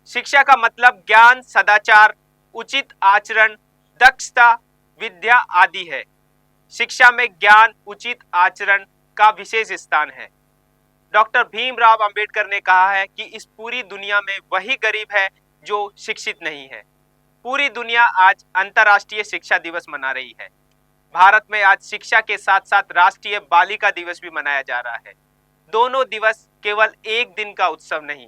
शिक्षा का मतलब ज्ञान, सदाचार, उचित आचरण, दक्षता, विद्या आदि है। शिक्षा में ज्ञान, उचित आचरण का विशेष स्थान है। डॉक्टर भीमराव अंबेडकर ने कहा है कि इस पूरी दुनिया में वही गरीब है जो शिक्षित नहीं है। पूरी दुनिया आज अंतर्राष्ट्रीय शिक्षा दिवस मना रही है। भारत में आज शिक्षा के साथ साथ राष्ट्रीय बालिका दिवस भी मनाया जा रहा है। दोनों दिवस केवल एक दिन का उत्सव नहीं,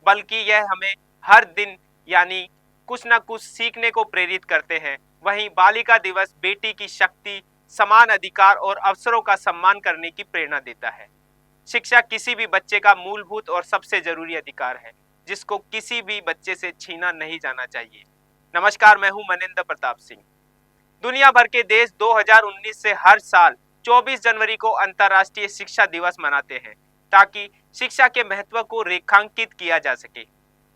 बल्कि यह हमें हर दिन यानी कुछ ना कुछ सीखने को प्रेरित करते हैं। वहीं बालिका दिवस बेटी की शक्ति, समान अधिकार और अवसरों का सम्मान करने की प्रेरणा देता है। शिक्षा किसी भी बच्चे का मूलभूत और सबसे जरूरी अधिकार है, जिसको किसी भी बच्चे से छीना नहीं जाना चाहिए। नमस्कार, मैं हूं मनिंदर प्रताप सिंह। दुनिया भर के देश 2019 से हर साल 24 जनवरी को अंतर्राष्ट्रीय शिक्षा दिवस मनाते हैं, ताकि शिक्षा के महत्व को रेखांकित किया जा सके।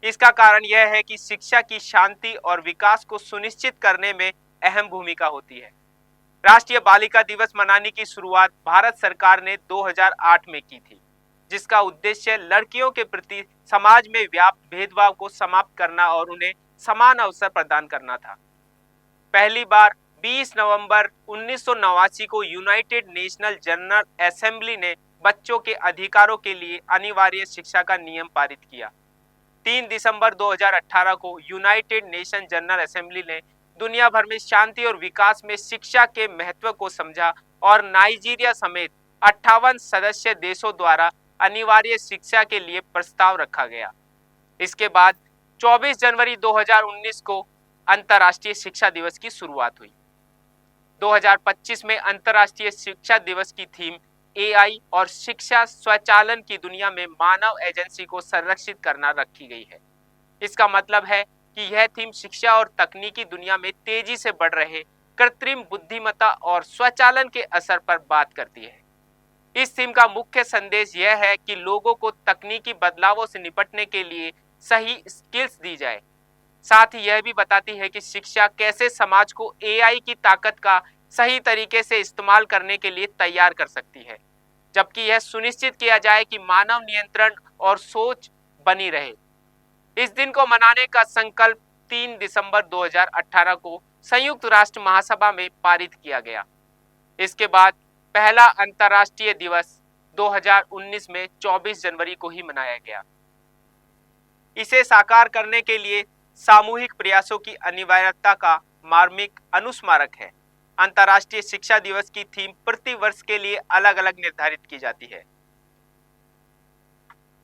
इसका कारण यह है कि शिक्षा की शांति और विकास को सुनिश्चित करने में अहम भूमिका होती है। राष्ट्रीय बालिका दिवस मनाने की शुरुआत भारत सरकार ने 2008 में की थी, जिसका उद्देश्य लड़कियों के प्रति समाज में व्याप्त भेदभाव को समाप्त करना और उन्हें समान अवसर प्रदान करना था। पहली बार 20 नवंबर 1989 को यूनाइटेड नेशनल जनरल असेंबली ने बच्चों के अधिकारों के लिए अनिवार्य शिक्षा का नियम पारित किया। 3 दिसंबर 2018 को यूनाइटेड नेशन जनरल असेंबली ने दुनिया भर में शांति और विकास में शिक्षा के महत्व को समझा और नाइजीरिया समेत 58 सदस्य देशों द्वारा अनिवार्य शिक्षा के लिए प्रस्ताव रखा गया। इसके बाद 24 जनवरी 2019 को अंतर्राष्ट्रीय शिक्षा दिवस की शुरुआत हुई। 2025 में अंतर्राष्ट्रीय शिक्षा दिवस की थीम एआई और शिक्षा स्वचालन की दुनिया में मानव एजेंसी को संरक्षित करना रखी गई है। इसका मतलब है कि यह थीम शिक्षा और तकनीकी दुनिया में तेजी से बढ़ रहे कृत्रिम बुद्धिमत्ता और स्वचालन के असर पर बात करती है। इस थीम का मुख्य संदेश यह है कि लोगों को तकनीकी बदलावों से निपटने के लिए सही स्किल्स दी जाए। साथ ही यह भी बताती है कि शिक्षा कैसे समाज को एआई की ताकत का सही तरीके से इस्तेमाल करने के लिए तैयार कर सकती है, जबकि यह सुनिश्चित किया जाए कि मानव नियंत्रण और सोच बनी रहे। इस दिन को मनाने का संकल्प 3 दिसंबर 2018 को संयुक्त राष्ट्र महासभा में पारित किया गया। इसके बाद पहला अंतर्राष्ट्रीय दिवस 2019 में 24 जनवरी को ही मनाया गया। इसे साकार करने के लिए सामूहिक प्रयासों की अनिवार्यता का मार्मिक अनुस्मारक है। अंतर्राष्ट्रीय शिक्षा दिवस की थीम प्रति वर्ष के लिए अलग अलग निर्धारित की जाती है।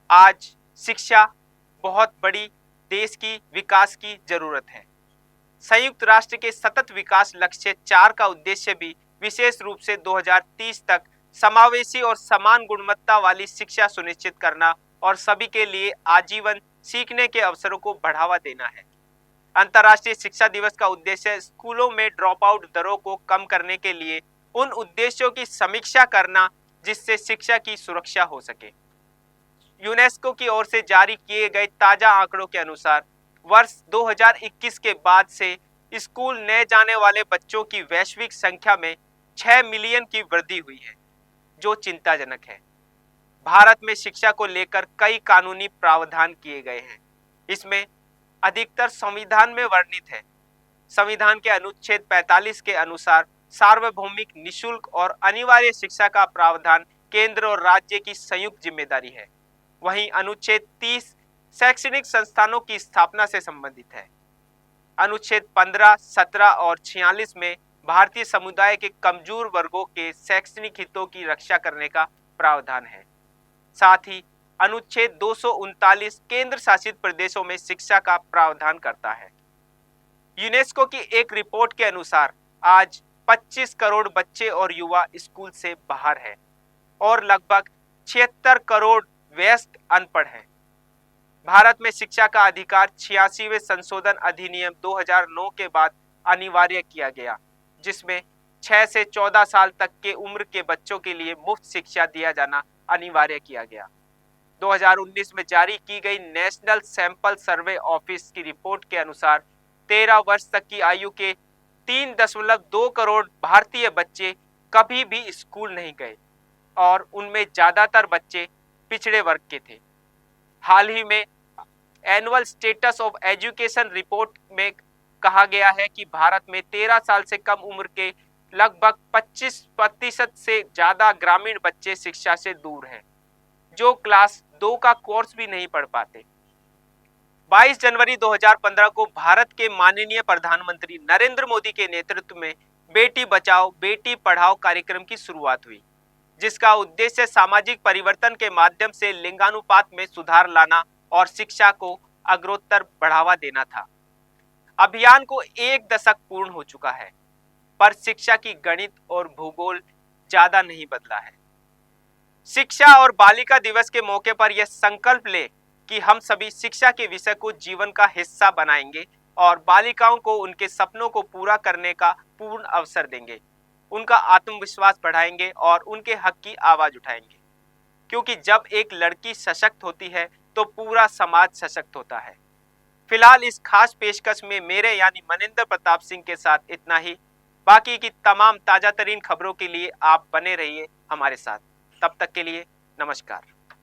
आज शिक्षा बहुत बड़ी देश की विकास की जरूरत है। संयुक्त राष्ट्र के सतत विकास लक्ष्य 4 का उद्देश्य भी विशेष रूप से 2030 तक समावेशी और समान गुणवत्ता वाली शिक्षा सुनिश्चित करना और सभी के लिए आजीवन सीखने के अवसरों को बढ़ावा देना है। अंतर्राष्ट्रीय शिक्षा दिवस का उद्देश्य स्कूलों में ड्रॉप आउट दरों को कम करने के लिए उन उद्देश्यों की समीक्षा करना जिससे शिक्षा की सुरक्षा हो सके। यूनेस्को की ओर से जारी किए गए ताजा आंकड़ों के अनुसार वर्ष 2021 के बाद से स्कूल नए जाने वाले बच्चों की वैश्विक संख्या में 6 मिलियन की वृद्धि हुई है, जो चिंताजनक है। भारत में शिक्षा को लेकर कई कानूनी प्रावधान किए गए हैं। इसमें अधिकतर संविधान में वर्णित है। संविधान के अनुच्छेद 45 के अनुसार सार्वभौमिक, निशुल्क और अनिवार्य शिक्षा का प्रावधान केंद्र और राज्य की संयुक्त जिम्मेदारी है। वहीं अनुच्छेद 30 शैक्षणिक संस्थानों की स्थापना से संबंधित है। अनुच्छेद 15, 17 और 46 में भारतीय समुदाय के कमजोर वर्गों के शैक्षणिक हितों की रक्षा करने का प्रावधान है। साथ ही अनुच्छेद 239 केंद्र शासित प्रदेशों में शिक्षा का प्रावधान करता है। यूनेस्को की एक रिपोर्ट के अनुसार आज 25 करोड़ बच्चे और युवा स्कूल से बाहर हैं और लगभग 76 करोड़ वयस्क अनपढ़ हैं। भारत में शिक्षा का अधिकार 86वें संशोधन अधिनियम 2009 के बाद अनिवार्य किया गया, जिसमें 6 से 14 साल तक के उम्र के बच्चों के लिए मुफ्त शिक्षा दिया जाना अनिवार्य किया गया। 2019 में जारी की गई नेशनल सैंपल सर्वे ऑफिस की रिपोर्ट के अनुसार 13 वर्ष तक की आयु के 3.2 करोड़ भारतीय बच्चे कभी भी स्कूल नहीं गए और उनमें ज्यादातर बच्चे पिछड़े वर्ग के थे। हाल ही में annual status of education report में कहा गया है कि भारत में 13 साल से कम उम्र के लगभग 25% से ज्यादा ग्रामीण बच्चे शिक्षा से दूर हैं, जो क्लास 2 का कोर्स भी नहीं पढ़ पाते। 22 जनवरी 2015 को भारत के माननीय प्रधानमंत्री नरेंद्र मोदी के नेतृत्व में बेटी बचाओ बेटी पढ़ाओ कार्यक्रम की शुरुआत हुई, जिसका उद्देश्य सामाजिक परिवर्तन के माध्यम से लिंगानुपात में सुधार लाना और शिक्षा को अग्रोत्तर बढ़ावा देना था। अभियान को 1 दशक पूर्ण हो चुका है, पर शिक्षा की गणित और भूगोल ज्यादा नहीं बदला है। शिक्षा और बालिका दिवस के मौके पर यह संकल्प ले कि हम सभी शिक्षा के विषय को जीवन का हिस्सा बनाएंगे और बालिकाओं को उनके सपनों को पूरा करने का पूर्ण अवसर देंगे, उनका आत्मविश्वास बढ़ाएंगे और उनके हक की आवाज उठाएंगे। क्योंकि जब एक लड़की सशक्त होती है तो पूरा समाज सशक्त होता है। फिलहाल इस खास पेशकश में मेरे यानी मनिंदर प्रताप सिंह के साथ इतना ही। बाकी की तमाम ताजा तरीन खबरों के लिए आप बने रहिए हमारे साथ। तब तक के लिए नमस्कार।